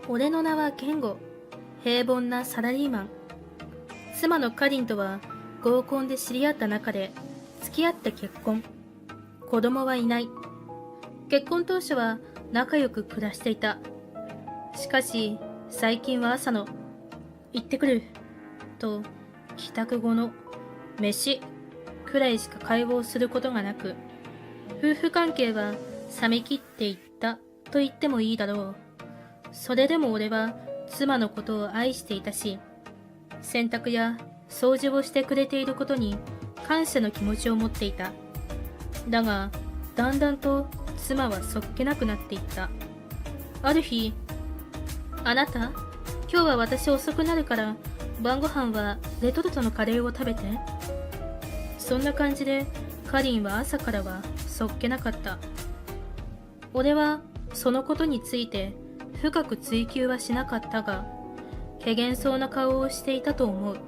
俺の名は健吾。平凡なサラリーマン。妻のカリンとは合コンで知り合った中で付き合って結婚。子供はいない。結婚当初は仲良く暮らしていた。しかし最近は朝の行ってくると帰宅後の飯くらいしか会話をすることがなく、夫婦関係は冷め切っていったと言ってもいいだろう。それでも俺は妻のことを愛していたし、洗濯や掃除をしてくれていることに感謝の気持ちを持っていた。だが、だんだんと妻はそっけなくなっていった。ある日、あなた、今日は私遅くなるから晩ご飯はレトルトのカレーを食べて。そんな感じでカリンは朝からはそっけなかった。俺はそのことについて深く追求はしなかったが、怪訝そうな顔をしていたと思う。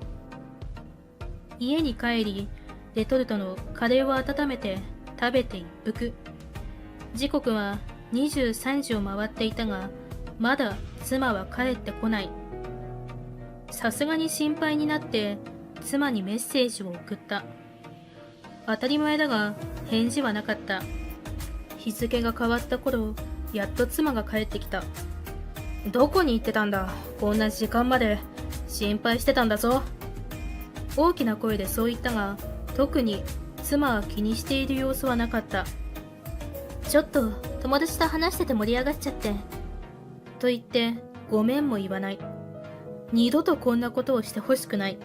家に帰り、レトルトのカレーを温めて食べて一服。時刻は23時を回っていたが、まだ妻は帰ってこない。さすがに心配になって妻にメッセージを送った。当たり前だが返事はなかった。日付が変わった頃、やっと妻が帰ってきた。どこに行ってたんだ。こんな時間まで。心配してたんだぞ。大きな声でそう言ったが、特に妻は気にしている様子はなかった。ちょっと友達と話してて盛り上がっちゃって。と言ってごめんも言わない。二度とこんなことをしてほしくない。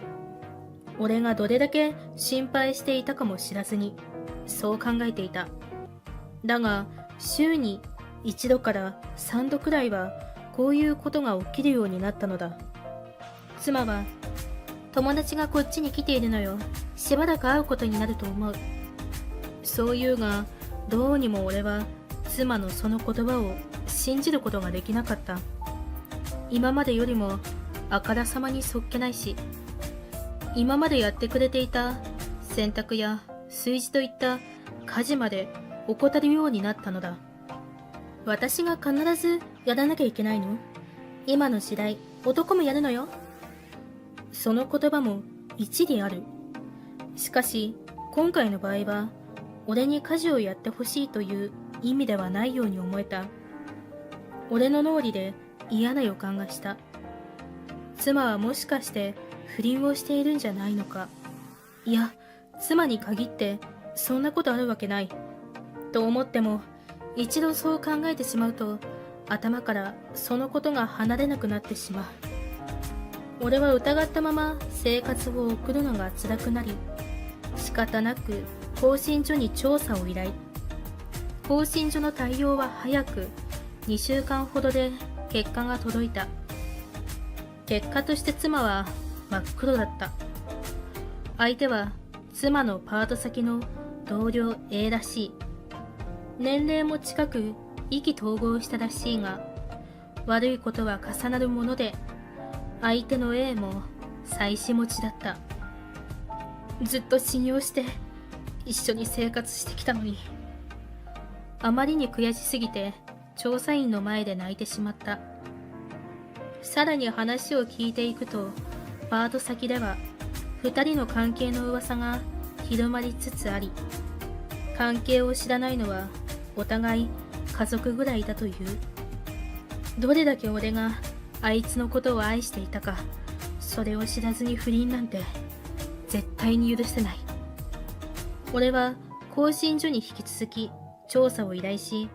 俺がどれだけ心配していたかも知らずに、そう考えていた。だが、週に1度から3度くらいはこういうことが起きるようになったのだ。妻は、友達がこっちに来ているのよ。しばらく会うことになると思う。そう言うが、どうにも俺は妻のその言葉を信じることができなかった。今までよりもあからさまにそっけないし、今までやってくれていた洗濯や炊事といった家事まで怠るようになったのだ。私が必ずやらなきゃいけないの？今の時代、男もやるのよ。その言葉も一理ある。しかし、今回の場合は、俺に家事をやってほしいという意味ではないように思えた。俺の脳裏で嫌な予感がした。妻はもしかして不倫をしているんじゃないのか。いや、妻に限ってそんなことあるわけない。と思っても、一度そう考えてしまうと、頭からそのことが離れなくなってしまう。俺は疑ったまま生活を送るのが辛くなり、仕方なく更新所に調査を依頼。更新所の対応は早く、2週間ほどで結果が届いた。結果として妻は真っ黒だった。相手は妻のパート先の同僚 A らしい。年齢も近く意気投合したらしいが、悪いことは重なるもので、相手の A も妻子持ちだった。ずっと信用して一緒に生活してきたのに。あまりに悔しすぎて調査員の前で泣いてしまった。さらに話を聞いていくと、パート先では2人の関係の噂が広まりつつあり、関係を知らないのはお互い家族ぐらいだという。どれだけ俺があいつのことを愛していたか、それを知らずに不倫なんて絶対に許せない。俺は更新所に引き続き調査を依頼し、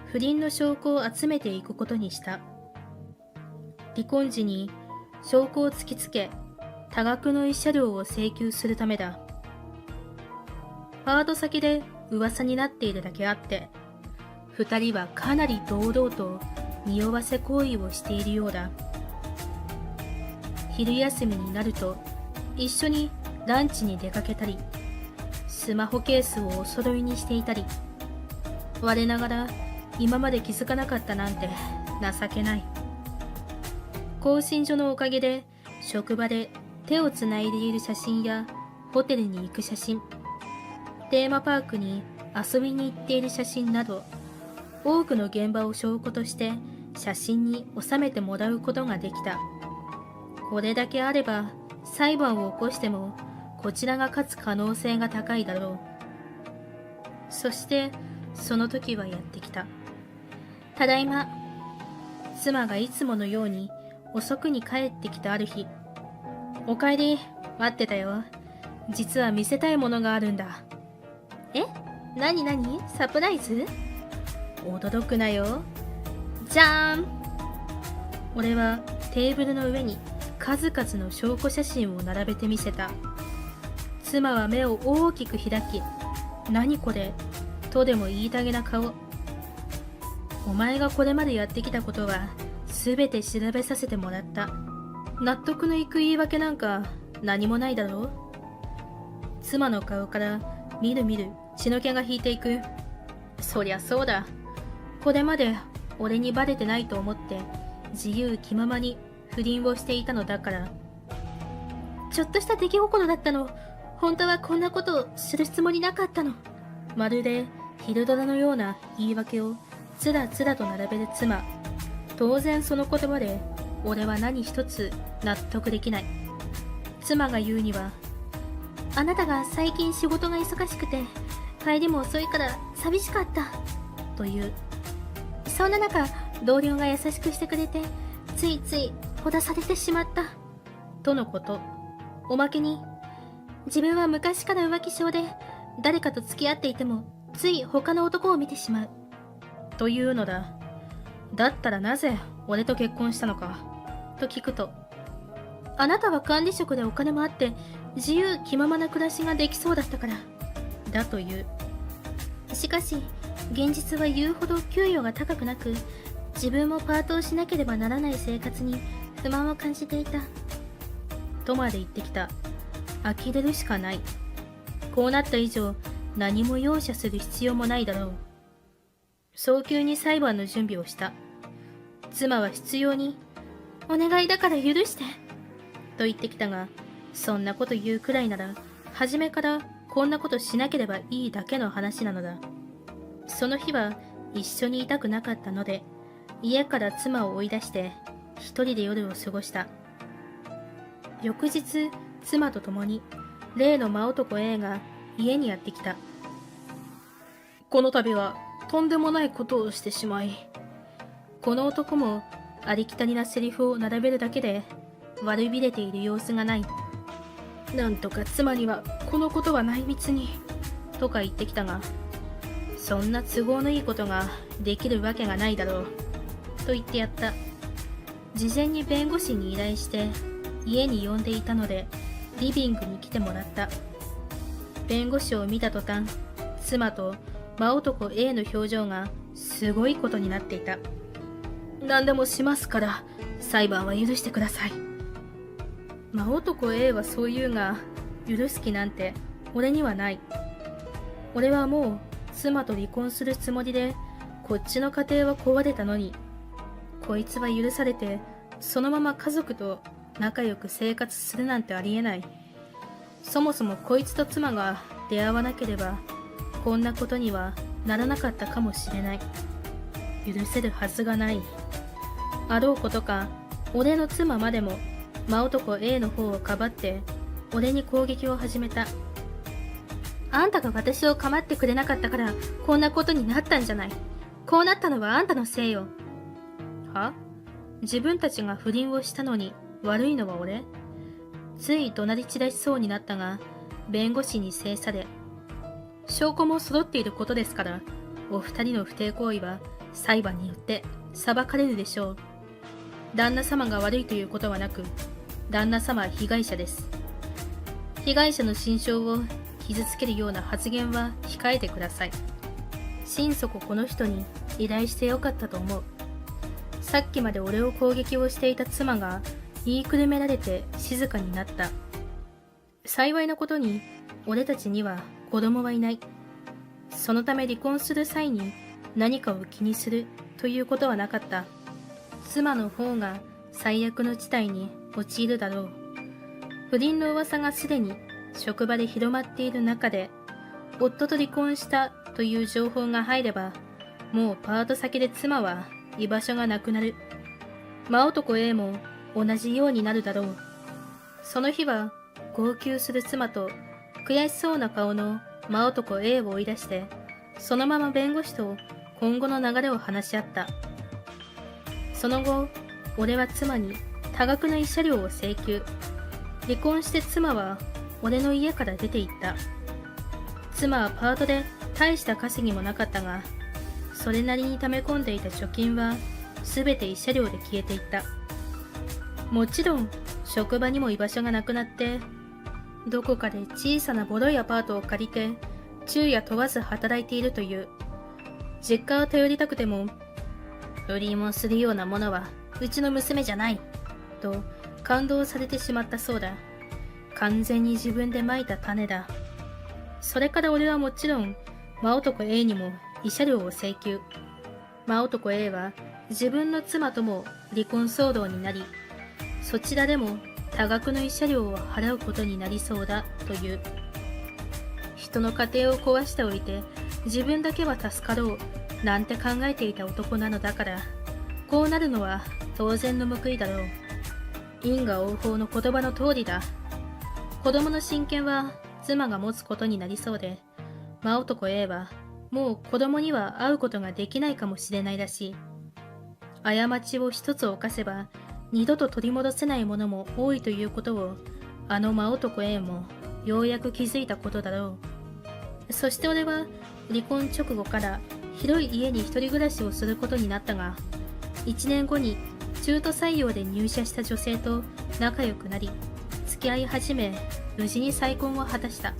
不倫の証拠を集めていくことにした。離婚時に証拠を突きつけ、多額の慰謝料を請求するためだ。パート先で噂になっているだけあって、二人はかなり堂々と匂わせ行為をしているようだ。昼休みになると一緒にランチに出かけたり、スマホケースをお揃いにしていたり、我ながら今まで気づかなかったなんて情けない。更新所のおかげで職場で手をつないでいる写真やホテルに行く写真、テーマパークに遊びに行っている写真など、多くの現場を証拠として写真に収めてもらうことができた。これだけあれば裁判を起こしてもこちらが勝つ可能性が高いだろう。そしてその時はやってきた。ただいま。妻がいつものように遅くに帰ってきたある日。おかえり、待ってたよ。実は見せたいものがあるんだ。え？なになに？サプライズ？驚くなよ。じゃーん！俺はテーブルの上に数々の証拠写真を並べてみせた。妻は目を大きく開き、何これとでも言いたげな顔。お前がこれまでやってきたことは全て調べさせてもらった。納得のいく言い訳なんか何もないだろう。妻の顔からみるみる血の気が引いていく。そりゃそうだ。これまで俺にバレてないと思って自由気ままに不倫をしていたのだから。ちょっとした出来心だったの。本当はこんなことをするつもりなかったの。まるで昼ドラのような言い訳をつらつらと並べる妻。当然その言葉で俺は何一つ納得できない。妻が言うには、あなたが最近仕事が忙しくて帰りも遅いから寂しかったという。そんな中、同僚が優しくしてくれてついついほだされてしまったとのこと。おまけに、自分は昔から浮気症で誰かと付き合っていてもつい他の男を見てしまうというのだ。だったらなぜ俺と結婚したのかと聞くと、あなたは管理職でお金もあって自由気ままな暮らしができそうだったからだという。しかし現実は言うほど給与が高くなく、自分もパートをしなければならない生活に不満を感じていたとまで言ってきた。呆れるしかない。こうなった以上何も容赦する必要もないだろう。早急に裁判の準備をした。妻は執拗に、お願いだから許してと言ってきたが、そんなこと言うくらいなら初めからこんなことしなければいいだけの話なのだ。その日は一緒にいたくなかったので、家から妻を追い出して一人で夜を過ごした。翌日、妻と共に例の真男 A が家にやってきた。この度はとんでもないことをしてしまい。この男もありきたりなセリフを並べるだけで悪びれている様子がない。なんとか妻にはこのことは内密にとか言ってきたが、そんな都合のいいことができるわけがないだろうと言ってやった。事前に弁護士に依頼して家に呼んでいたのでリビングに来てもらった。弁護士を見た途端、妻と真男 A の表情がすごいことになっていた。何でもしますから裁判は許してください。真男 A はそう言うが、許す気なんて俺にはない。俺はもう妻と離婚するつもりでこっちの家庭は壊れたのに、こいつは許されてそのまま家族と仲良く生活するなんてありえない。そもそもこいつと妻が出会わなければこんなことにはならなかったかもしれない。許せるはずがない。あろうことか、俺の妻までも真男 A の方をかばって俺に攻撃を始めた。あんたが私を構ってくれなかったからこんなことになったんじゃない。こうなったのはあんたのせいよ。は？自分たちが不倫をしたのに悪いのは俺？つい怒鳴り散らしそうになったが、弁護士に制され、証拠も揃っていることですから、お二人の不貞行為は裁判によって裁かれるでしょう。旦那様が悪いということはなく、旦那様は被害者です。被害者の心象を傷つけるような発言は控えてください。心底この人に依頼してよかったと思う。さっきまで俺を攻撃をしていた妻が言いくるめられて静かになった。幸いなことに俺たちには子供はいない。そのため離婚する際に何かを気にするということはなかった。妻の方が最悪の事態に陥るだろう。不倫の噂がすでに職場で広まっている中で、夫と離婚したという情報が入れば、もうパート先で妻は居場所がなくなる。真男 A も同じようになるだろう。その日は号泣する妻と悔しそうな顔の真男 A を追い出して、そのまま弁護士と今後の流れを話し合った。その後、俺は妻に多額の慰謝料を請求。離婚して妻は俺の家から出て行った。妻はパートで大した稼ぎもなかったが、それなりに溜め込んでいた貯金はすべて慰謝料で消えていった。もちろん職場にも居場所がなくなって、どこかで小さなボロいアパートを借りて昼夜問わず働いているという。実家を頼りたくても、売りもするようなものはうちの娘じゃないと感動されてしまったそうだ。完全に自分で蒔いた種だ。それから俺はもちろん真男 A にも慰謝料を請求。真男 A は自分の妻とも離婚騒動になり、そちらでも多額の慰謝料を払うことになりそうだという。人の家庭を壊しておいて自分だけは助かろうなんて考えていた男なのだから、こうなるのは当然の報いだろう。因果応報の言葉の通りだ。子供の親権は妻が持つことになりそうで、真男 A はもう子供には会うことができないかもしれないらしい。過ちを一つ犯せば二度と取り戻せないものも多いということを、あの真男 A もようやく気づいたことだろう。そして俺は離婚直後から広い家に一人暮らしをすることになったが、1年後に中途採用で入社した女性と仲良くなり、付き合い始め、無事に再婚を果たした。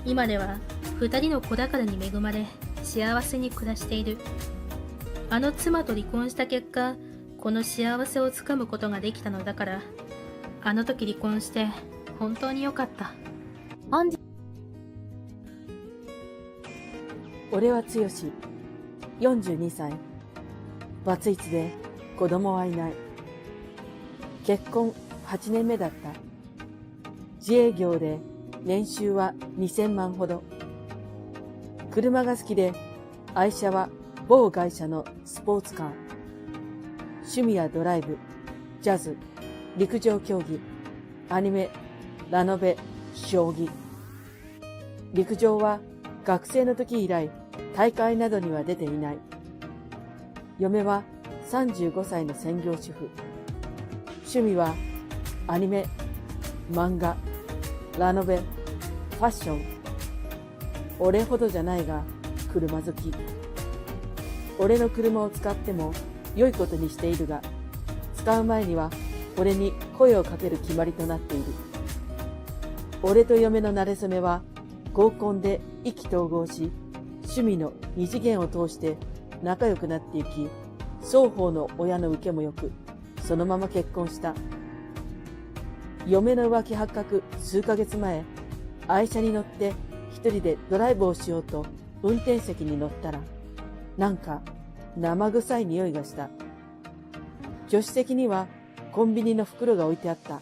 今では2人の子宝に恵まれ幸せに暮らしている。あの妻と離婚した結果、この幸せをつかむことができたのだから、あの時離婚して本当に良かった。俺は剛、42歳。バツイチで子供はいない。結婚8年目だった。自営業で年収は2000万ほど。車が好きで、愛車は某会社のスポーツカー。趣味やドライブ、ジャズ、陸上競技、アニメ、ラノベ、将棋。陸上は学生の時以来、大会などには出ていない。嫁は35歳の専業主婦。趣味はアニメ、漫画、ラノベ、ファッション。俺ほどじゃないが車好き。俺の車を使っても良いことにしているが、使う前には俺に声をかける決まりとなっている。俺と嫁の馴れ初めは合コンで意気投合し、趣味の二次元を通して仲良くなっていき、双方の親の受けもよく、そのまま結婚した。嫁の浮気発覚数ヶ月前、愛車に乗って一人でドライブをしようと運転席に乗ったら、なんか生臭い匂いがした。助手席にはコンビニの袋が置いてあった。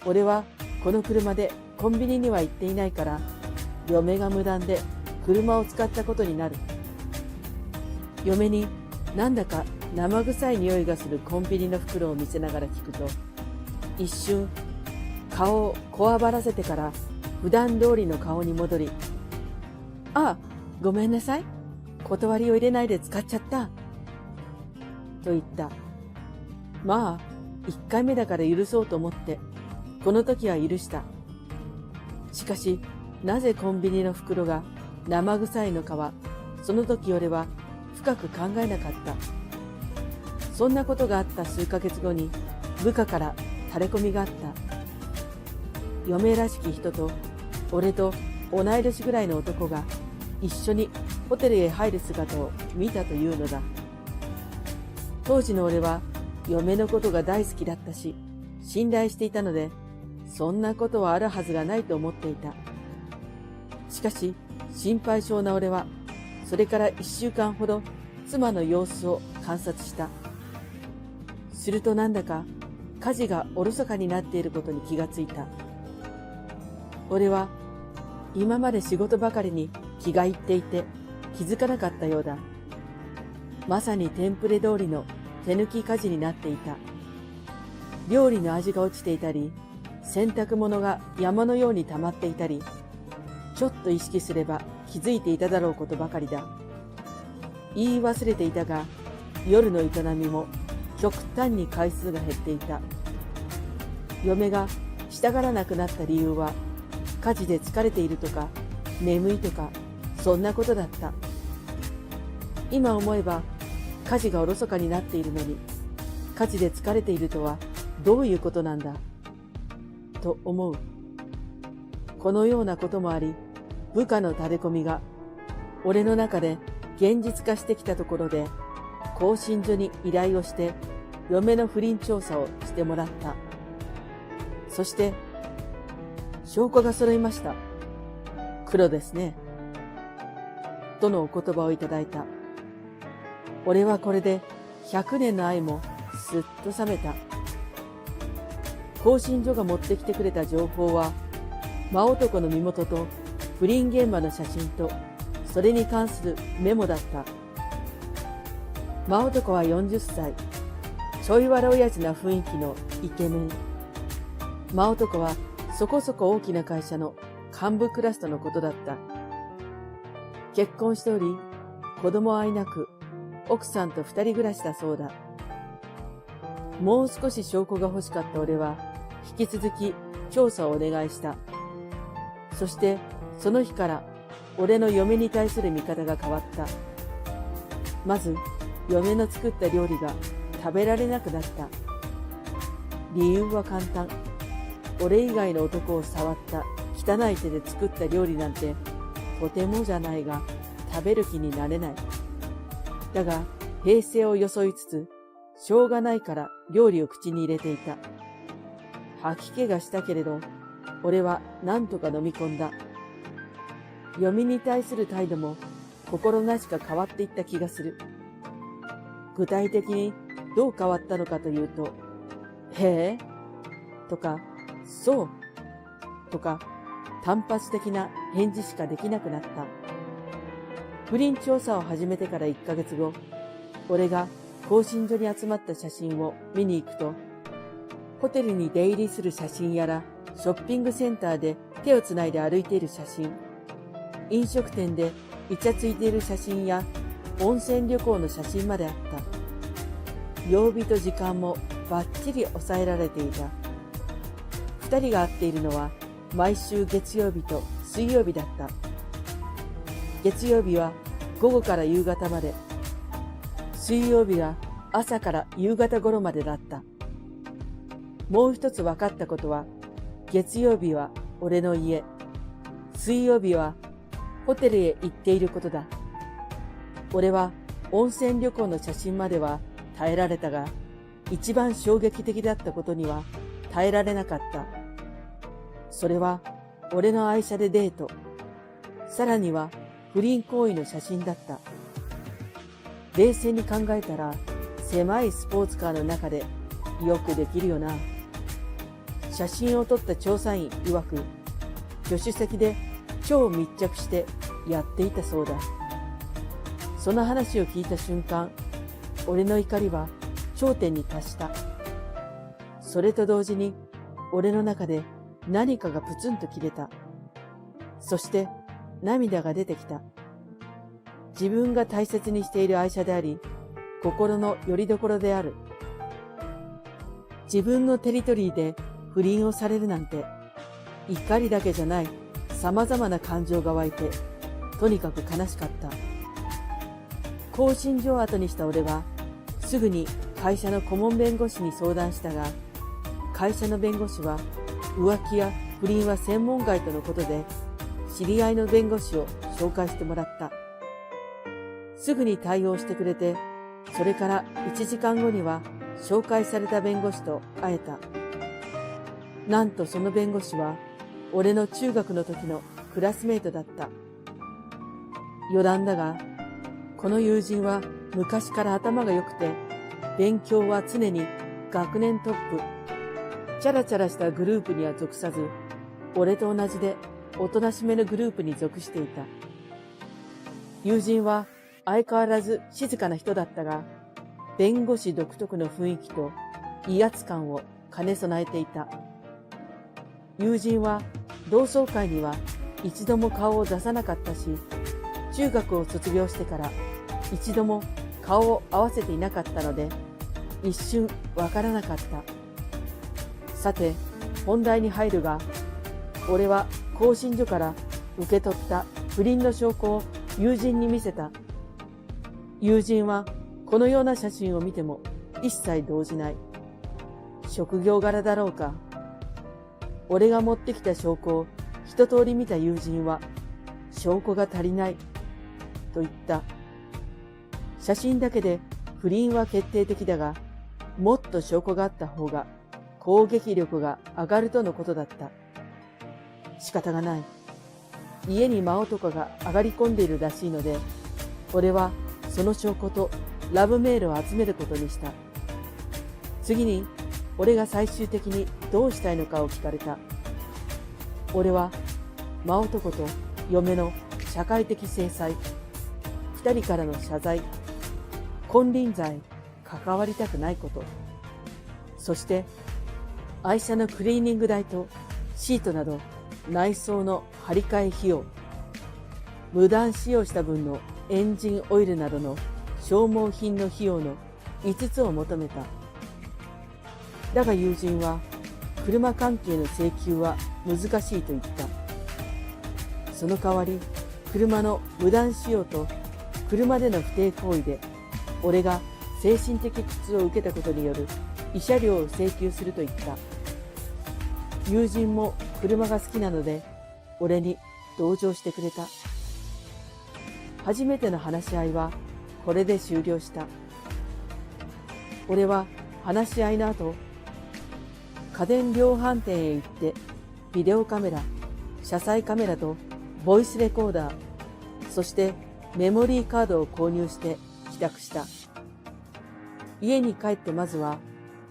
俺はこの車でコンビニには行っていないから、嫁が無断で車を使ったことになる。嫁になんだか生臭い匂いがするコンビニの袋を見せながら聞くと、一瞬顔をこわばらせてから普段通りの顔に戻り、あ、ごめんなさい。断りを入れないで使っちゃった。と言った。まあ、1回目だから許そうと思って、この時は許した。しかし、なぜコンビニの袋が生臭いのかは、その時俺は深く考えなかった。そんなことがあった数ヶ月後に、部下から垂れ込みがあった。嫁らしき人と、俺と同い年ぐらいの男が一緒にホテルへ入る姿を見たというのだ。当時の俺は嫁のことが大好きだったし、信頼していたので、そんなことはあるはずがないと思っていた。しかし、心配性な俺は、それから1週間ほど妻の様子を観察した。するとなんだか家事がおろそかになっていることに気がついた。俺は今まで仕事ばかりに気がいっていて気づかなかったようだ。まさにテンプレ通りの手抜き家事になっていた。料理の味が落ちていたり、洗濯物が山のように溜まっていたり、ちょっと意識すれば気づいていただろうことばかりだ。言い忘れていたが、夜の営みも極端に回数が減っていた。嫁がしたがらなくなった理由は、家事で疲れているとか、眠いとか、そんなことだった。今思えば、家事がおろそかになっているのに、家事で疲れているとはどういうことなんだ、と思う。このようなこともあり、部下の垂れ込みが、俺の中で現実化してきたところで、更新所に依頼をして、嫁の不倫調査をしてもらった。そして、証拠が揃いました。黒ですね。とのお言葉をいただいた。俺はこれで100年の愛もすっと冷めた。更新所が持ってきてくれた情報は、真男の身元と不倫現場の写真と、それに関するメモだった。真男は40歳、ちょいわら親父な雰囲気のイケメン。真男はそこそこ大きな会社の幹部クラスとのことだった。結婚しており、子供はいなく、奥さんと二人暮らしだそうだ。もう少し証拠が欲しかった俺は、引き続き調査をお願いした。そしてその日から俺の嫁に対する見方が変わった。まず、嫁の作った料理が食べられなくなった。理由は簡単。俺以外の男を触った汚い手で作った料理なんてとてもじゃないが食べる気になれない。だが平静を装いつつ、しょうがないから料理を口に入れていた。吐き気がしたけれど、俺は何とか飲み込んだ。嫁に対する態度も心なしか変わっていった気がする。具体的にどう変わったのかというと、へえとか、そうとか、単発的な返事しかできなくなった。不倫調査を始めてから1ヶ月後、俺が更新所に集まった写真を見に行くと、ホテルに出入りする写真やら、ショッピングセンターで手をつないで歩いている写真、飲食店でイチャついている写真や、温泉旅行の写真まであった。曜日と時間もバッチリ抑えられていた。二人が会っているのは毎週月曜日と水曜日だった。月曜日は午後から夕方まで、水曜日は朝から夕方頃までだった。もう一つ分かったことは、月曜日は俺の家、水曜日はホテルへ行っていることだ。俺は温泉旅行の写真までは耐えられたが、一番衝撃的だったことには耐えられなかった。それは俺の愛車でデート、さらには不倫行為の写真だった。冷静に考えたら、狭いスポーツカーの中でよくできるよな。写真を撮った調査員曰く、助手席で超密着してやっていたそうだ。その話を聞いた瞬間、俺の怒りは頂点に達した。それと同時に、俺の中で何かがプツンと切れた。そして涙が出てきた。自分が大切にしている愛車であり、心の拠り所である。自分のテリトリーで不倫をされるなんて、怒りだけじゃない様々な感情が湧いて、とにかく悲しかった。更新所を後にした俺は、すぐに会社の顧問弁護士に相談したが、会社の弁護士は浮気や不倫は専門外とのことで、知り合いの弁護士を紹介してもらった。すぐに対応してくれて、それから1時間後には紹介された弁護士と会えた。なんとその弁護士は、俺の中学の時のクラスメートだった。余談だが、この友人は昔から頭が良くて、勉強は常に学年トップ。チャラチャラしたグループには属さず、俺と同じでおとなしめのグループに属していた。友人は相変わらず静かな人だったが、弁護士独特の雰囲気と威圧感を兼ね備えていた。友人は同窓会には一度も顔を出さなかったし、中学を卒業してから一度も顔を合わせていなかったので、一瞬わからなかった。さて、本題に入るが、俺は更新所から受け取った不倫の証拠を友人に見せた。友人はこのような写真を見ても一切動じない。職業柄だろうか。俺が持ってきた証拠を一通り見た友人は、証拠が足りないと言った。写真だけで不倫は決定的だが、もっと証拠があった方が攻撃力が上がるとのことだった。仕方がない。家に真男が上がり込んでいるらしいので、俺はその証拠とラブメールを集めることにした。次に、俺が最終的にどうしたいのかを聞かれた。俺は、真男と嫁の社会的制裁、二人からの謝罪、金輪際関わりたくないこと、そして、愛車のクリーニング代とシートなど内装の張り替え費用、無断使用した分のエンジンオイルなどの消耗品の費用の5つを求めた。だが友人は、車関係の請求は難しいと言った。その代わり、車の無断使用と車での不貞行為で、俺が精神的苦痛を受けたことによる慰謝料を請求すると言った。友人も車が好きなので、俺に同情してくれた。初めての話し合いはこれで終了した。俺は話し合いの後、家電量販店へ行って、ビデオカメラ、車載カメラとボイスレコーダー、そしてメモリーカードを購入して帰宅した。家に帰ってまずは、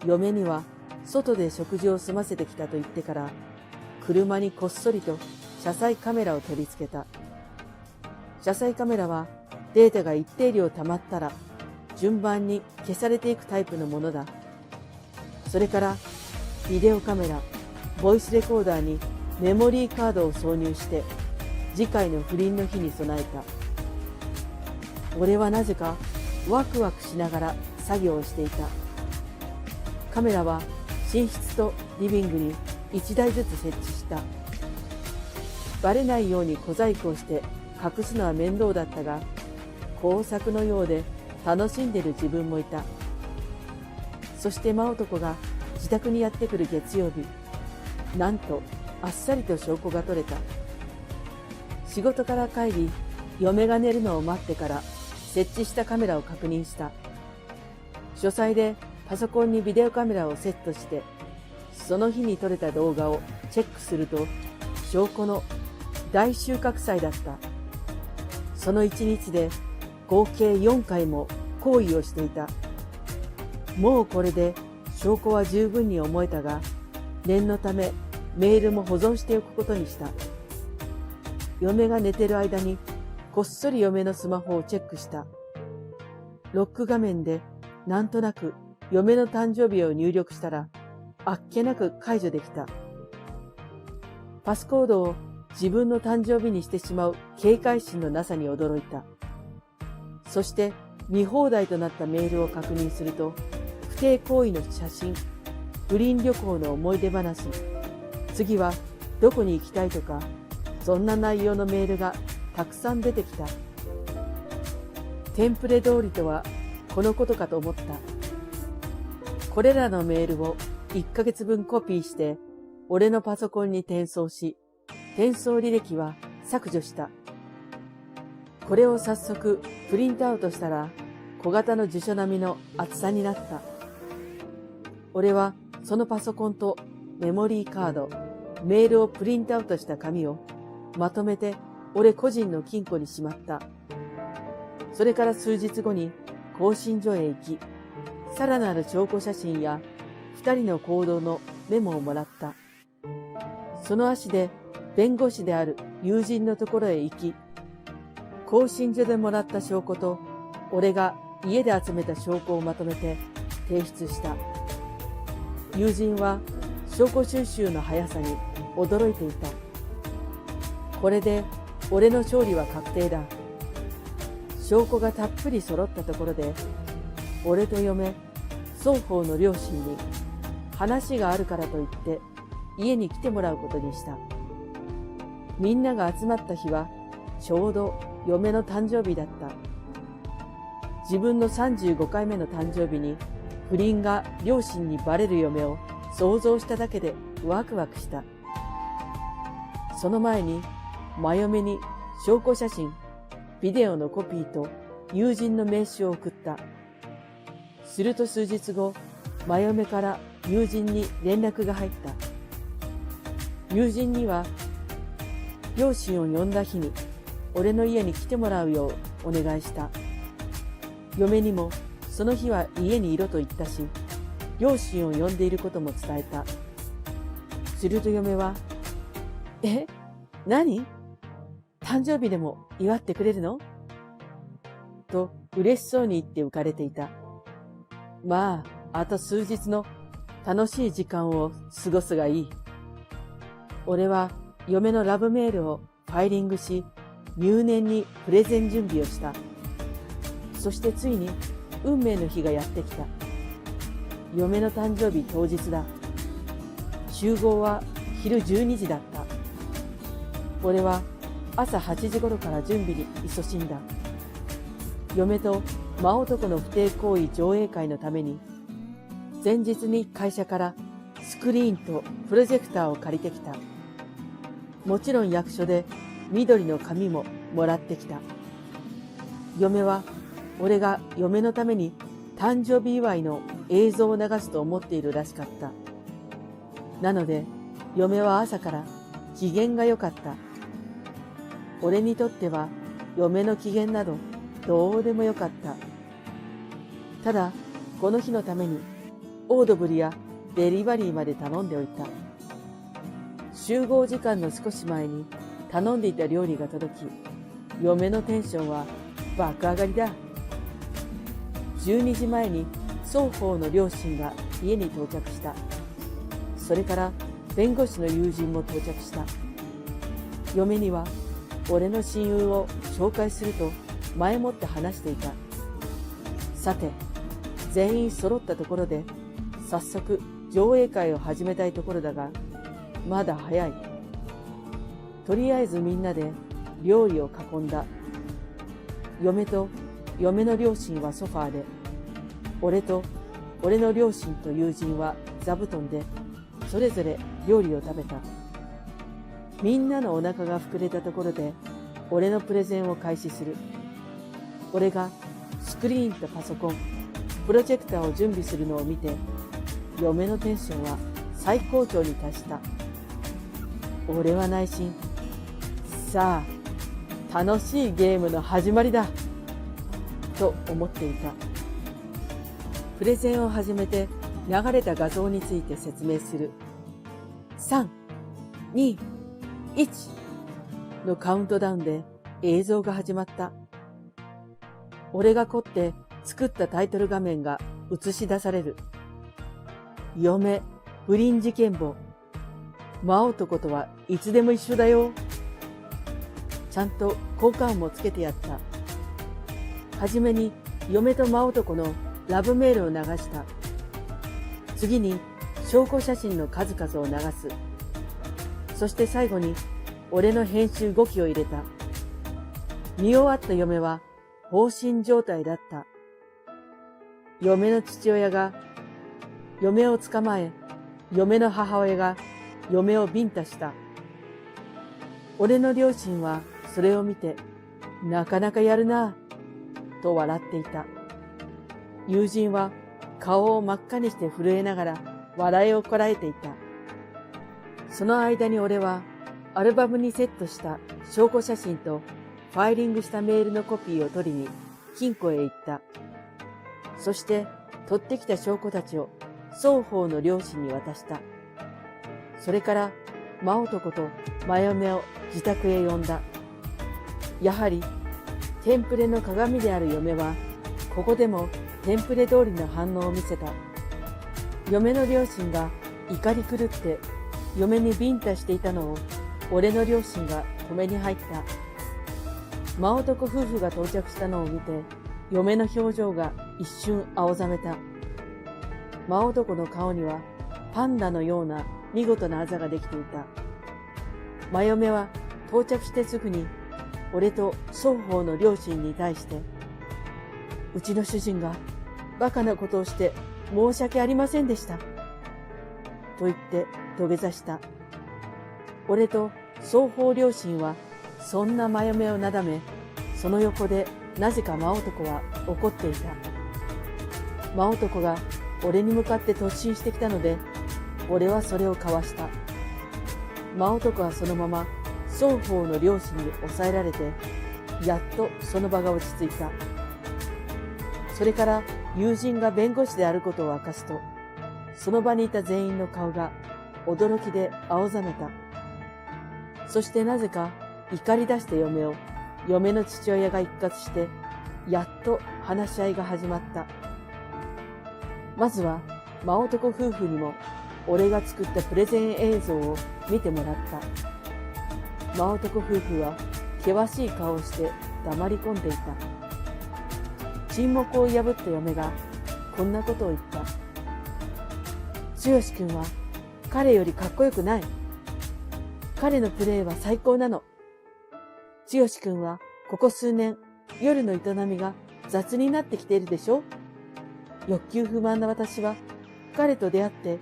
嫁には外で食事を済ませてきたと言ってから、車にこっそりと車載カメラを取り付けた。車載カメラはデータが一定量溜まったら順番に消されていくタイプのものだ。それからビデオカメラ、ボイスレコーダーにメモリーカードを挿入して次回の不倫の日に備えた。俺はなぜかワクワクしながら作業をしていた。カメラは寝室とリビングに1台ずつ設置した。バレないように小細工をして隠すのは面倒だったが、工作のようで楽しんでいる自分もいた。そして真男が自宅にやってくる月曜日、なんとあっさりと証拠が取れた。仕事から帰り、嫁が寝るのを待ってから設置したカメラを確認した。書斎でパソコンにビデオカメラをセットして、その日に撮れた動画をチェックすると、証拠の大収穫祭だった。その1日で合計4回も行為をしていた。もうこれで証拠は十分に思えたが、念のためメールも保存しておくことにした。嫁が寝てる間にこっそり嫁のスマホをチェックした。ロック画面でなんとなく嫁の誕生日を入力したら、あっけなく解除できた。パスコードを自分の誕生日にしてしまう警戒心のなさに驚いた。そして見放題となったメールを確認すると、不貞行為の写真、不倫旅行の思い出話、次はどこに行きたいとか、そんな内容のメールがたくさん出てきた。テンプレ通りとはこのことかと思った。これらのメールを1ヶ月分コピーして、俺のパソコンに転送し、転送履歴は削除した。これを早速プリントアウトしたら、小型の辞書並みの厚さになった。俺はそのパソコンとメモリーカード、メールをプリントアウトした紙をまとめて俺個人の金庫にしまった。それから数日後に更新所へ行き、さらなる証拠写真や二人の行動のメモをもらった。その足で弁護士である友人のところへ行き、更新所でもらった証拠と、俺が家で集めた証拠をまとめて提出した。友人は証拠収集の速さに驚いていた。これで俺の勝利は確定だ。証拠がたっぷり揃ったところで、俺と嫁、双方の両親に話があるからといって家に来てもらうことにした。みんなが集まった日はちょうど嫁の誕生日だった。自分の35回目の誕生日に不倫が両親にバレる嫁を想像しただけでワクワクした。その前に真嫁に証拠写真、ビデオのコピーと友人の名刺を送った。すると数日後、真嫁から友人に連絡が入った。友人には、両親を呼んだ日に俺の家に来てもらうようお願いした。嫁にもその日は家にいろと言ったし、両親を呼んでいることも伝えた。すると嫁は、何？誕生日でも祝ってくれるの？と嬉しそうに言って浮かれていた。まあ、あと数日の楽しい時間を過ごすがいい。俺は嫁のラブメールをファイリングし、入念にプレゼン準備をした。そしてついに運命の日がやってきた。嫁の誕生日当日だ。集合は昼12時だった。俺は朝8時頃から準備に勤しんだ。嫁と真男の不貞行為上映会のために、前日に会社からスクリーンとプロジェクターを借りてきた。もちろん役所で緑の紙ももらってきた。嫁は俺が嫁のために誕生日祝いの映像を流すと思っているらしかった。なので嫁は朝から機嫌が良かった。俺にとっては嫁の機嫌などどうでもよかった。ただこの日のためにオードブルやデリバリーまで頼んでおいた。集合時間の少し前に頼んでいた料理が届き、嫁のテンションは爆上がりだ。12時前に双方の両親が家に到着した。それから弁護士の友人も到着した。嫁には俺の親友を紹介すると前もって話していた。さて、全員揃ったところで早速上映会を始めたいところだが、まだ早い。とりあえずみんなで料理を囲んだ。嫁と嫁の両親はソファーで、俺と俺の両親と友人は座布団でそれぞれ料理を食べた。みんなのお腹が膨れたところで俺のプレゼンを開始する。俺がスクリーンとパソコン、プロジェクターを準備するのを見て、嫁のテンションは最高潮に達した。俺は内心、さあ、楽しいゲームの始まりだと思っていた。プレゼンを始めて流れた画像について説明する。3、2、1のカウントダウンで映像が始まった。俺が凝って作ったタイトル画面が映し出される。嫁、不倫事件簿。真男とはいつでも一緒だよ。ちゃんと効果音もつけてやった。はじめに嫁と真男のラブメールを流した。次に証拠写真の数々を流す。そして最後に俺の編集5機を入れた。見終わった嫁は放心状態だった。嫁の父親が嫁を捕まえ、嫁の母親が嫁をビンタした。俺の両親はそれを見て、なかなかやるなぁ、と笑っていた。友人は顔を真っ赤にして震えながら笑いをこらえていた。その間に俺はアルバムにセットした証拠写真とファイリングしたメールのコピーを取りに金庫へ行った。そして取ってきた証拠たちを双方の両親に渡した。それから真男と真嫁を自宅へ呼んだ。やはりテンプレの鏡である嫁は、ここでもテンプレ通りの反応を見せた。嫁の両親が怒り狂って嫁にビンタしていたのを俺の両親が止めに入った。真男夫婦が到着したのを見て、嫁の表情が一瞬青ざめた。真男の顔にはパンダのような見事なあざができていた。真嫁は到着してすぐに俺と双方の両親に対して、うちの主人がバカなことをして申し訳ありませんでした。と言って土下座した。俺と双方両親はそんな真嫁をなだめ、その横でなぜか真男は怒っていた。真男が俺に向かって突進してきたので、俺はそれをかわした。真男はそのまま双方の両親に抑えられて、やっとその場が落ち着いた。それから友人が弁護士であることを明かすと、その場にいた全員の顔が驚きで青ざめた。そしてなぜか怒り出した嫁の父親が一括して、やっと話し合いが始まった。まずは真男夫婦にも俺が作ったプレゼン映像を見てもらった。真男夫婦は険しい顔をして黙り込んでいた。沈黙を破った嫁がこんなことを言った。剛君は彼よりかっこよくない。彼のプレーは最高なの。剛君はここ数年夜の営みが雑になってきているでしょ。欲求不満な私は彼と出会って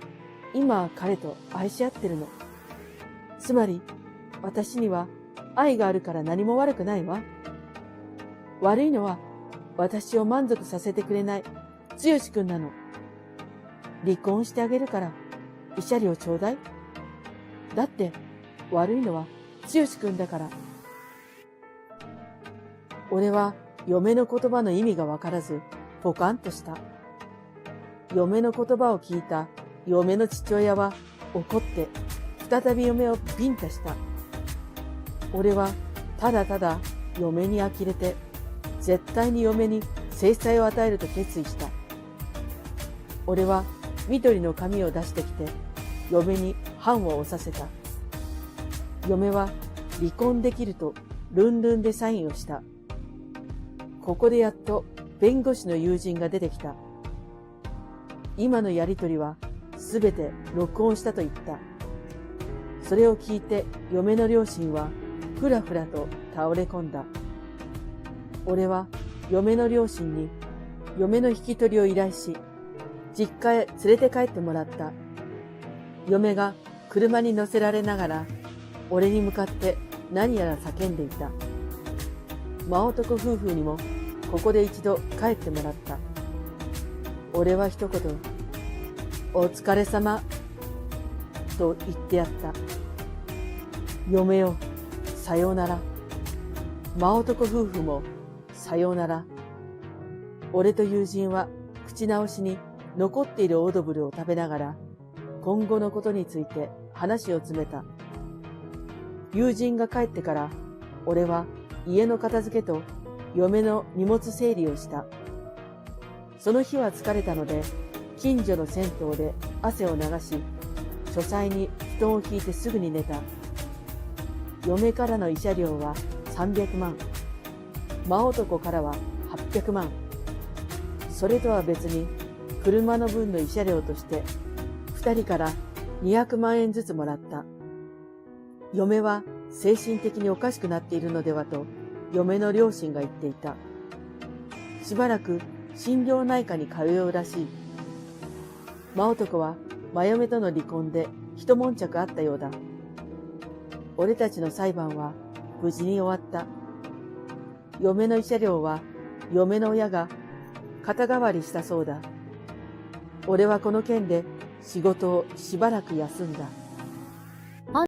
今は彼と愛し合ってるの。つまり私には愛があるから何も悪くないわ。悪いのは私を満足させてくれない剛君なの。離婚してあげるから慰謝料ちょうだい。だって悪いのは剛君だから。俺は嫁の言葉の意味がわからずポカンとした。嫁の言葉を聞いた嫁の父親は怒って再び嫁をビンタした。俺はただただ嫁に呆れて絶対に嫁に制裁を与えると決意した。俺は緑の紙を出してきて嫁に判を押させた。嫁は離婚できるとルンルンでサインをした。ここでやっと弁護士の友人が出てきた。今のやりとりはすべて録音したと言った。それを聞いて嫁の両親はふらふらと倒れ込んだ。俺は嫁の両親に嫁の引き取りを依頼し、実家へ連れて帰ってもらった。嫁が車に乗せられながら俺に向かって何やら叫んでいた。真男夫婦にもここで一度帰ってもらった。俺は一言、お疲れ様と言ってやった。嫁よ、さようなら。真男夫婦もさようなら。俺と友人は口直しに残っているオードブルを食べながら今後のことについて話を詰めた。友人が帰ってから俺は家の片付けと嫁の荷物整理をした。その日は疲れたので近所の銭湯で汗を流し、書斎に布団を敷いてすぐに寝た。嫁からの慰謝料は300万、真男からは800万。それとは別に車の分の慰謝料として2人から200万円ずつもらった。嫁は精神的におかしくなっているのではと嫁の両親が言っていた。しばらく心療内科に通うらしい。真男は真嫁との離婚で一悶着あったようだ。俺たちの裁判は無事に終わった。嫁の慰謝料は嫁の親が肩代わりしたそうだ。俺はこの件で仕事をしばらく休んだ。